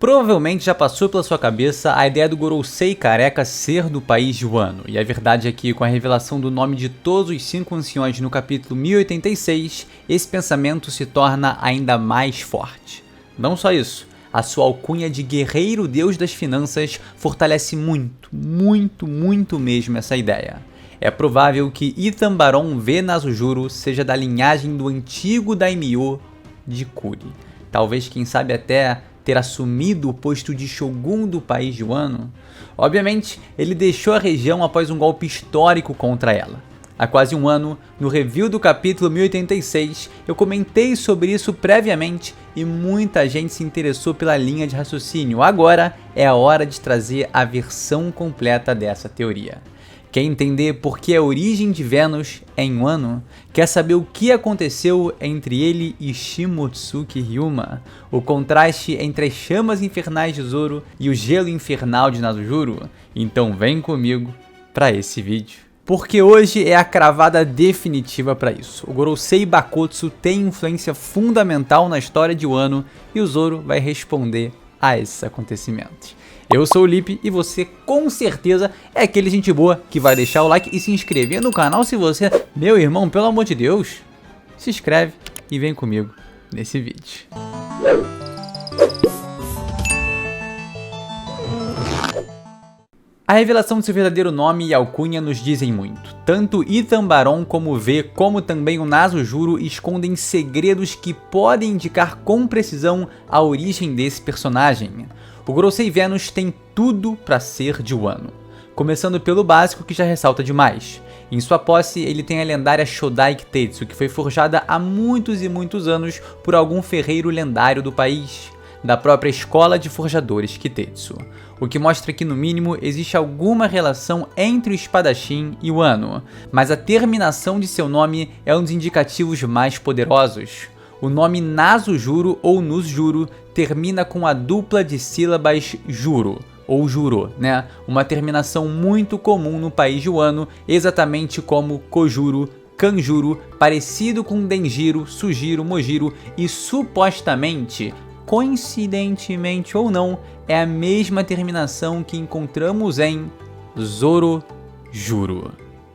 Provavelmente já passou pela sua cabeça a ideia do Gorosei careca ser do país de Wano, e a verdade é que com a revelação do nome de todos os 5 anciões no capítulo 1086, esse pensamento se torna ainda mais forte. Não só isso, a sua alcunha de guerreiro deus das finanças fortalece muito mesmo essa ideia. É provável que Ethan Baron V Nasujuro seja da linhagem do antigo daimyo de Kuri. Talvez, quem sabe, até ter assumido o posto de Shogun do país de Wano. Obviamente, ele deixou a região após um golpe histórico contra ela. Há quase um ano, no review do capítulo 1086, eu comentei sobre isso previamente e muita gente se interessou pela linha de raciocínio. Agora é a hora de trazer a versão completa dessa teoria. Quer entender por que a origem de Vênus é em Wano? Quer saber o que aconteceu entre ele e Shimotsuki Ryuma? O contraste entre as chamas infernais de Zoro e o gelo infernal de Nasujuro? Então vem comigo para esse vídeo. Porque hoje é a cravada definitiva para isso. O Gorosei Bakotsu tem influência fundamental na história de Wano e o Zoro vai responder a esses acontecimentos. Eu sou o Lipe e você com certeza é aquele gente boa que vai deixar o like e se inscrever no canal se você... Meu irmão, pelo amor de Deus, se inscreve e vem comigo nesse vídeo. A revelação de seu verdadeiro nome e alcunha nos dizem muito. Tanto Ethan Baron como V, como também o Nasujuro, escondem segredos que podem indicar com precisão a origem desse personagem. O Gorosei Venus tem tudo para ser de Wano, começando pelo básico que já ressalta demais. Em sua posse, ele tem a lendária Shodai Kitetsu, que foi forjada há muitos e muitos anos por algum ferreiro lendário do país, da própria escola de forjadores Kitetsu, o que mostra que no mínimo existe alguma relação entre o espadachim e o Wano, mas a terminação de seu nome é um dos indicativos mais poderosos. O nome Nasujuro ou Nusjuro termina com a dupla de sílabas juro, ou juro, né? Uma terminação muito comum no país de Wano, exatamente como Kojuro, Kanjuro, parecido com Denjiro, Sujiro, Mojiro e supostamente, coincidentemente ou não, é a mesma terminação que encontramos em Zorojuro.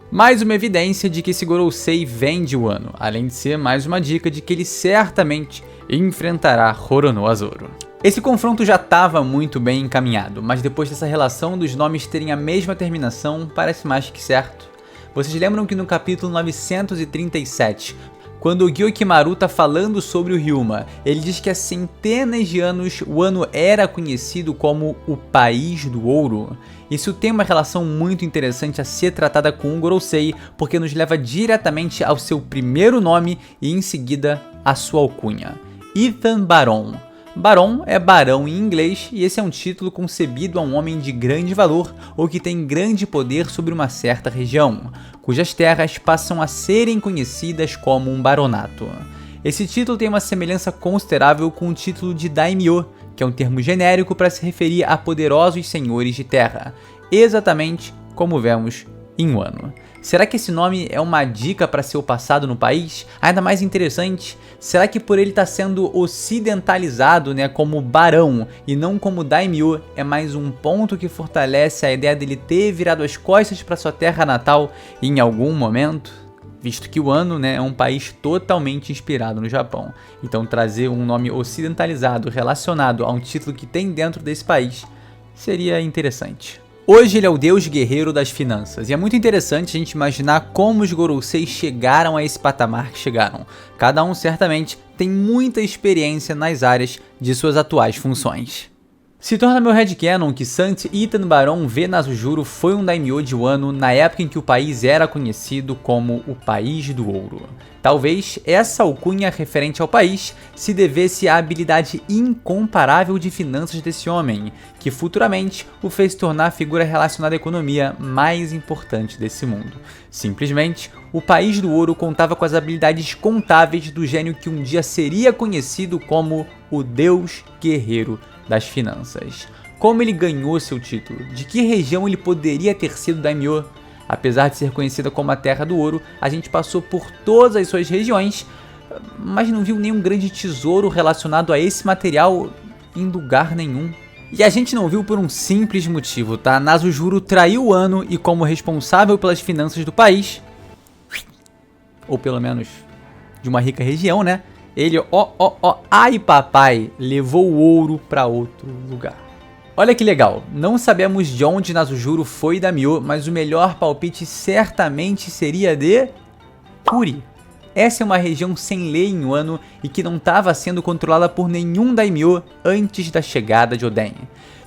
Mais uma evidência de que esse Gorosei vem de Wano, além de ser mais uma dica de que ele certamente enfrentará Roronoa Zoro. Esse confronto já estava muito bem encaminhado, mas depois dessa relação dos nomes terem a mesma terminação, parece mais que certo. Vocês lembram que no capítulo 937, quando o Gyokimaru está falando sobre o Ryuma, ele diz que há centenas de anos Wano era conhecido como o País do Ouro? Isso tem uma relação muito interessante a ser tratada com o Gorosei, porque nos leva diretamente ao seu primeiro nome e em seguida à sua alcunha, Ethan Baron. Baron é barão em inglês e esse é um título concebido a um homem de grande valor ou que tem grande poder sobre uma certa região, cujas terras passam a serem conhecidas como um baronato. Esse título tem uma semelhança considerável com o título de daimyo, que é um termo genérico para se referir a poderosos senhores de terra, exatamente como vemos em Wano. Será que esse nome é uma dica para seu passado no país? Ainda mais interessante, será que por ele estar sendo ocidentalizado, como barão e não como daimyo, é mais um ponto que fortalece a ideia dele ter virado as costas para sua terra natal em algum momento? Visto que Wano é um país totalmente inspirado no Japão, então trazer um nome ocidentalizado relacionado a um título que tem dentro desse país seria interessante. Hoje ele é o deus guerreiro das finanças, e é muito interessante a gente imaginar como os Gorosei chegaram a esse patamar que chegaram. Cada um certamente tem muita experiência nas áreas de suas atuais funções. Se torna meu headcanon que Sant Ethan Baron V Nasujuro foi um daimyo de Wano na época em que o país era conhecido como o País do Ouro. Talvez essa alcunha referente ao país se devesse à habilidade incomparável de finanças desse homem, que futuramente o fez tornar a figura relacionada à economia mais importante desse mundo. Simplesmente, o País do Ouro contava com as habilidades contábeis do gênio que um dia seria conhecido como o Deus Guerreiro das Finanças. Como ele ganhou seu título? De que região ele poderia ter sido daimyo? Apesar de ser conhecida como a Terra do Ouro, a gente passou por todas as suas regiões, mas não viu nenhum grande tesouro relacionado a esse material em lugar nenhum. E a gente não viu por um simples motivo, tá? Nasujuro traiu Wano e, como responsável pelas finanças do país, ou pelo menos de uma rica região, né? Ele, ai papai, levou o ouro pra outro lugar. Olha que legal, não sabemos de onde Nasujuro foi daimyo, mas o melhor palpite certamente seria de Kuri. Essa é uma região sem lei em Wano e que não estava sendo controlada por nenhum daimyo antes da chegada de Oden.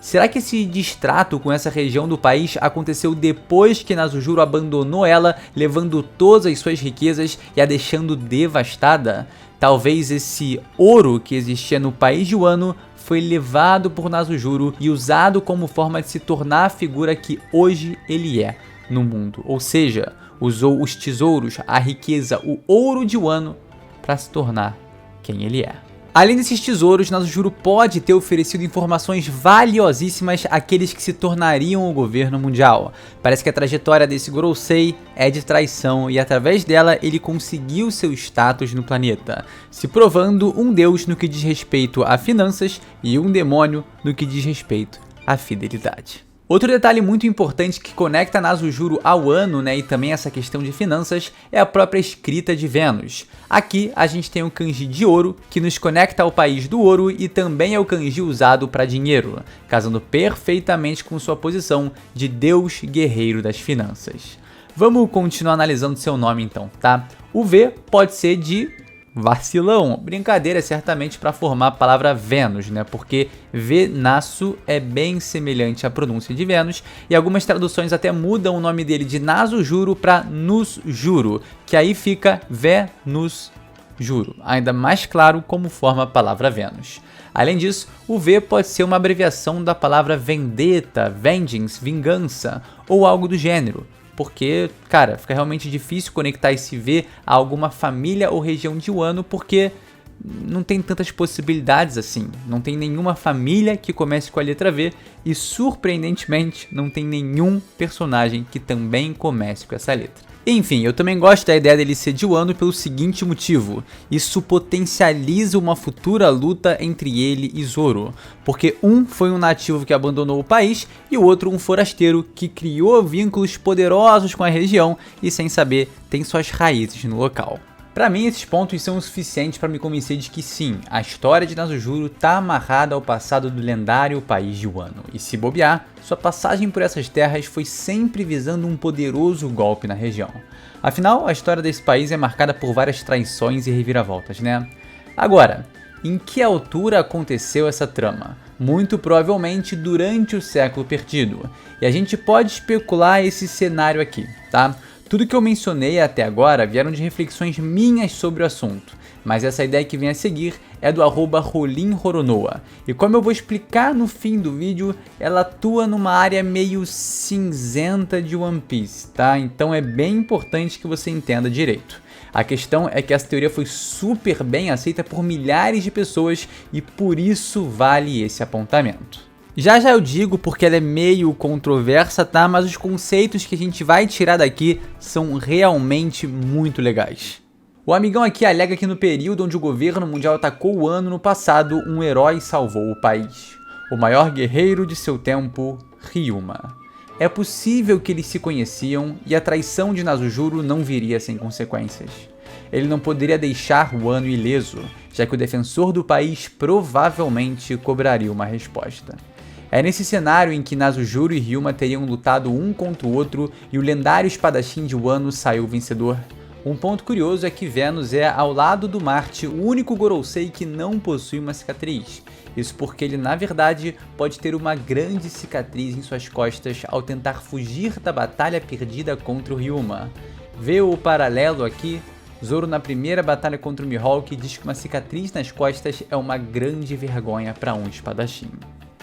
Será que esse distrato com essa região do país aconteceu depois que Nasujuro abandonou ela, levando todas as suas riquezas e a deixando devastada? Talvez esse ouro que existia no país de Wano foi levado por Nasujuro e usado como forma de se tornar a figura que hoje ele é no mundo. Ou seja, usou os tesouros, a riqueza, o ouro de Wano para se tornar quem ele é. Além desses tesouros, Nasujuro pode ter oferecido informações valiosíssimas àqueles que se tornariam o governo mundial. Parece que a trajetória desse Gorosei é de traição e através dela ele conseguiu seu status no planeta, se provando um deus no que diz respeito a finanças e um demônio no que diz respeito à fidelidade. Outro detalhe muito importante que conecta Nasujuro ao Wano, né, e também essa questão de finanças, é a própria escrita de Vênus. Aqui a gente tem o kanji de ouro, que nos conecta ao país do ouro e também é o kanji usado para dinheiro, casando perfeitamente com sua posição de deus guerreiro das finanças. Vamos continuar analisando seu nome então, tá? O V pode ser de vacilão, brincadeira certamente para formar a palavra Vênus, né? Porque Venasu é bem semelhante à pronúncia de Vênus e algumas traduções até mudam o nome dele de Nasujuro para Nusjuro, que aí fica Venusjuro, ainda mais claro como forma a palavra Vênus. Além disso, o V pode ser uma abreviação da palavra vendetta, vengeance, vingança ou algo do gênero. Porque, cara, fica realmente difícil conectar esse V a alguma família ou região de Wano, porque não tem tantas possibilidades assim. Não tem nenhuma família que comece com a letra V e, surpreendentemente, não tem nenhum personagem que também comece com essa letra. Enfim, eu também gosto da ideia dele ser de Wano pelo seguinte motivo: isso potencializa uma futura luta entre ele e Zoro, porque um foi um nativo que abandonou o país e o outro um forasteiro que criou vínculos poderosos com a região e, sem saber, tem suas raízes no local. Pra mim, esses pontos são o suficiente para me convencer de que sim, a história de Nasujuro tá amarrada ao passado do lendário país de Wano, e se bobear, sua passagem por essas terras foi sempre visando um poderoso golpe na região. Afinal, a história desse país é marcada por várias traições e reviravoltas, né? Agora, em que altura aconteceu essa trama? Muito provavelmente durante o século perdido, e a gente pode especular esse cenário aqui, tá? Tudo que eu mencionei até agora vieram de reflexões minhas sobre o assunto, mas essa ideia que vem a seguir é do @RolinHoronoa, e como eu vou explicar no fim do vídeo, ela atua numa área meio cinzenta de One Piece, tá? Então é bem importante que você entenda direito. A questão é que essa teoria foi super bem aceita por milhares de pessoas e por isso vale esse apontamento. Já eu digo porque ela é meio controversa, tá? Mas os conceitos que a gente vai tirar daqui são realmente muito legais. O amigão aqui alega que no período onde o governo mundial atacou o Wano no passado, um herói salvou o país. O maior guerreiro de seu tempo, Ryuma. É possível que eles se conheciam e a traição de Nasujuro não viria sem consequências. Ele não poderia deixar o Wano ileso, já que o defensor do país provavelmente cobraria uma resposta. É nesse cenário em que Nasujuro e Ryuma teriam lutado um contra o outro e o lendário espadachim de Wano saiu vencedor. Um ponto curioso é que Vênus é, ao lado do Marte, o único Gorosei que não possui uma cicatriz. Isso porque ele, na verdade, pode ter uma grande cicatriz em suas costas ao tentar fugir da batalha perdida contra o Ryuma. Vê o paralelo aqui? Zoro, na primeira batalha contra o Mihawk, diz que uma cicatriz nas costas é uma grande vergonha para um espadachim.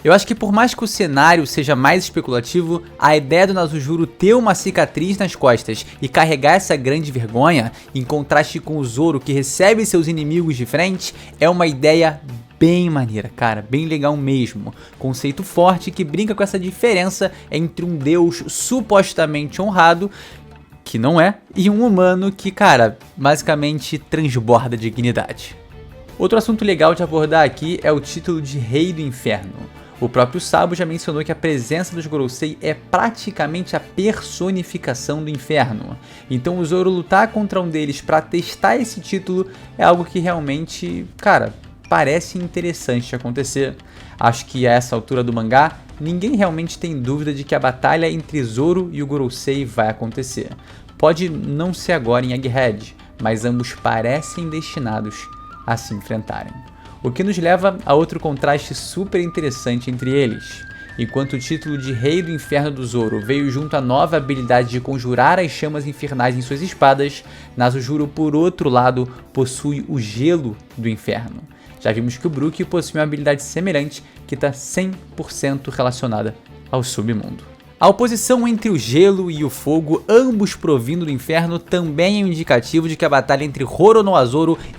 Eu acho que por mais que o cenário seja mais especulativo, a ideia do Nasujuro ter uma cicatriz nas costas e carregar essa grande vergonha, em contraste com o Zoro que recebe seus inimigos de frente, é uma ideia bem maneira, cara, bem legal mesmo. Conceito forte que brinca com essa diferença entre um deus supostamente honrado, que não é, e um humano que, cara, basicamente transborda dignidade. Outro assunto legal de abordar aqui é o título de Rei do Inferno. O próprio Sabo já mencionou que a presença dos Gorosei é praticamente a personificação do inferno. Então o Zoro lutar contra um deles para testar esse título é algo que realmente, cara, parece interessante de acontecer. Acho que a essa altura do mangá, ninguém realmente tem dúvida de que a batalha entre Zoro e o Gorosei vai acontecer. Pode não ser agora em Egghead, mas ambos parecem destinados a se enfrentarem. O que nos leva a outro contraste super interessante entre eles. Enquanto o título de Rei do Inferno do Zoro veio junto à nova habilidade de conjurar as chamas infernais em suas espadas, Nasujuro, por outro lado, possui o Gelo do Inferno. Já vimos que o Brook possui uma habilidade semelhante que está 100% relacionada ao submundo. A oposição entre o gelo e o fogo, ambos provindo do inferno, também é um indicativo de que a batalha entre Roronoa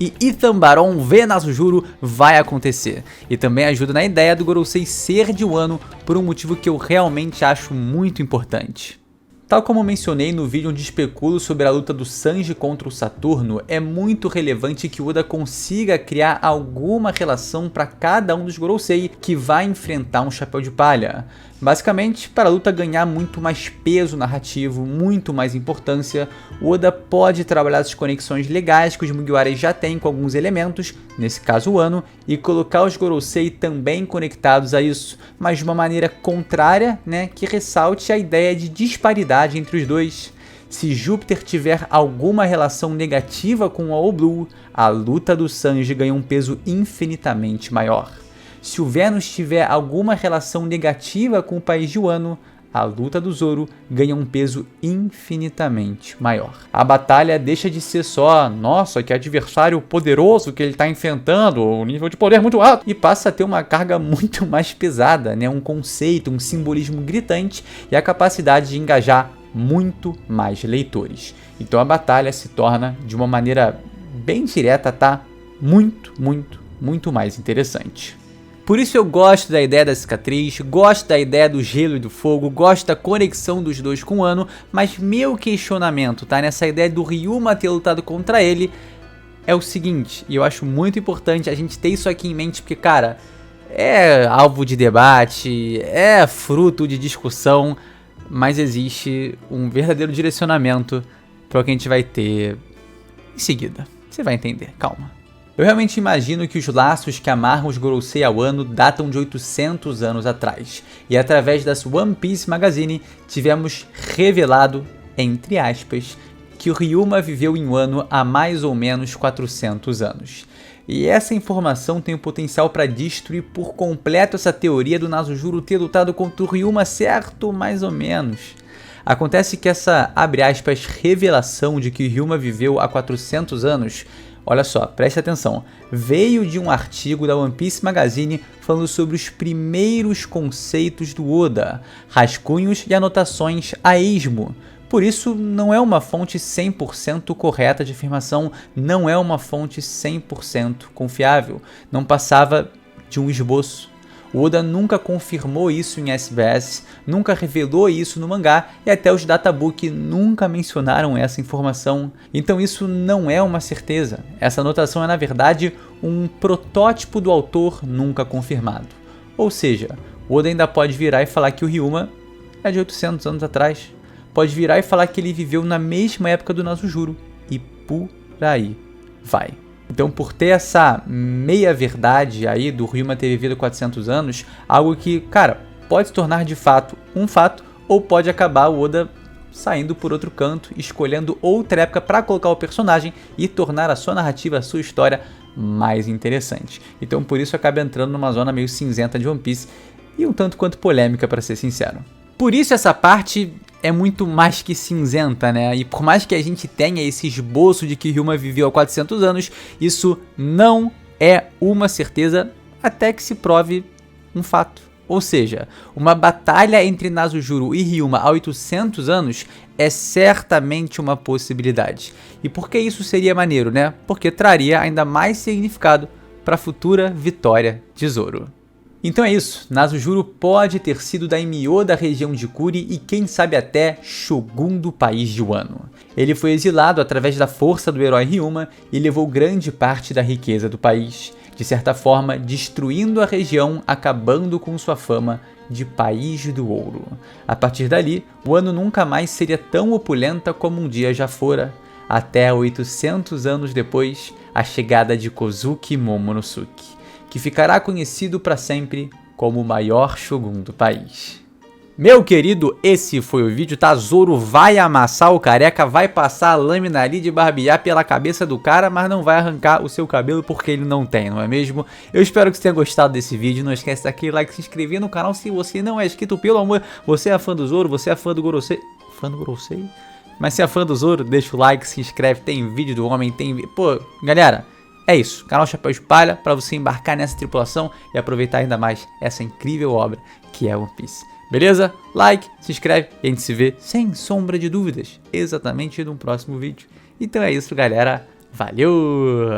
e Itambaron v Nasujuro vai acontecer. E também ajuda na ideia do Gorosei ser de Wano por um motivo que eu realmente acho muito importante. Tal como mencionei no vídeo onde especulo sobre a luta do Sanji contra o Saturno, é muito relevante que Oda consiga criar alguma relação para cada um dos Gorosei que vai enfrentar um Chapéu de Palha. Basicamente, para a luta ganhar muito mais peso narrativo, muito mais importância, Oda pode trabalhar as conexões legais que os Mugiwara já têm com alguns elementos, nesse caso o Wano, e colocar os Gorosei também conectados a isso, mas de uma maneira contrária, que ressalte a ideia de disparidade entre os dois. Se Júpiter tiver alguma relação negativa com o All Blue, a luta do Sanji ganha um peso infinitamente maior. Se o Vênus tiver alguma relação negativa com o país de Wano, a luta do Zoro ganha um peso infinitamente maior. A batalha deixa de ser só, nossa, que adversário poderoso que ele está enfrentando, um nível de poder muito alto, e passa a ter uma carga muito mais pesada, um conceito, um simbolismo gritante e a capacidade de engajar muito mais leitores. Então a batalha se torna, de uma maneira bem direta, muito mais interessante. Por isso eu gosto da ideia da cicatriz, gosto da ideia do gelo e do fogo, gosto da conexão dos dois com o Wano, mas meu questionamento, nessa ideia do Ryuma ter lutado contra ele, é o seguinte, e eu acho muito importante a gente ter isso aqui em mente, porque, cara, é alvo de debate, é fruto de discussão, mas existe um verdadeiro direcionamento para o que a gente vai ter em seguida. Você vai entender, calma. Eu realmente imagino que os laços que amarram os Gorosei ao Wano datam de 800 anos atrás, e através das One Piece Magazine tivemos revelado, entre aspas, que o Ryuma viveu em Wano há mais ou menos 400 anos. E essa informação tem o potencial para destruir por completo essa teoria do Nasujuro ter lutado contra o Ryuma, certo? Mais ou menos. Acontece que essa, abre aspas, revelação de que o Ryuma viveu há 400 anos, olha só, preste atenção, veio de um artigo da One Piece Magazine falando sobre os primeiros conceitos do Oda, rascunhos e anotações a esmo. Por isso, não é uma fonte 100% correta de afirmação, não é uma fonte 100% confiável, não passava de um esboço. O Oda nunca confirmou isso em SBS, nunca revelou isso no mangá e até os databook nunca mencionaram essa informação. Então isso não é uma certeza. Essa anotação é na verdade um protótipo do autor nunca confirmado. Ou seja, o Oda ainda pode virar e falar que o Ryuma é de 800 anos atrás. Pode virar e falar que ele viveu na mesma época do Nasujuro. E por aí vai. Então, por ter essa meia-verdade aí do Ryuma ter vivido 400 anos, algo que, cara, pode se tornar de fato um fato, ou pode acabar o Oda saindo por outro canto, escolhendo outra época para colocar o personagem e tornar a sua narrativa, a sua história mais interessante. Então, por isso, acaba entrando numa zona meio cinzenta de One Piece e um tanto quanto polêmica, para ser sincero. Por isso, essa parte é muito mais que cinzenta, E por mais que a gente tenha esse esboço de que Ryuma viveu há 400 anos, isso não é uma certeza até que se prove um fato. Ou seja, uma batalha entre Nasujuro e Ryuma há 800 anos é certamente uma possibilidade. E por que isso seria maneiro, Porque traria ainda mais significado para a futura vitória de Zoro. Então é isso, Nasujuro pode ter sido daimyo da região de Kuri e quem sabe até Shogun do país de Wano. Ele foi exilado através da força do herói Ryuma e levou grande parte da riqueza do país, de certa forma destruindo a região, acabando com sua fama de País do Ouro. A partir dali, Wano nunca mais seria tão opulenta como um dia já fora, até 800 anos depois, a chegada de Kozuki Momonosuke, que ficará conhecido para sempre como o maior Shogun do país. Meu querido, esse foi o vídeo, tá? Zoro vai amassar o careca, vai passar a lâmina ali de barbear pela cabeça do cara, mas não vai arrancar o seu cabelo porque ele não tem, não é mesmo? Eu espero que você tenha gostado desse vídeo, não esquece daquele like, se inscrever no canal se você não é inscrito, pelo amor, você é fã do Zoro, você é fã do Gorosei, fã do Gorosei? Mas se é fã do Zoro, deixa o like, se inscreve, tem vídeo do homem, tem... Pô, galera... É isso, canal Chapéu de Palha para você embarcar nessa tripulação e aproveitar ainda mais essa incrível obra que é One Piece. Beleza? Like, se inscreve e a gente se vê sem sombra de dúvidas exatamente no próximo vídeo. Então é isso, galera. Valeu!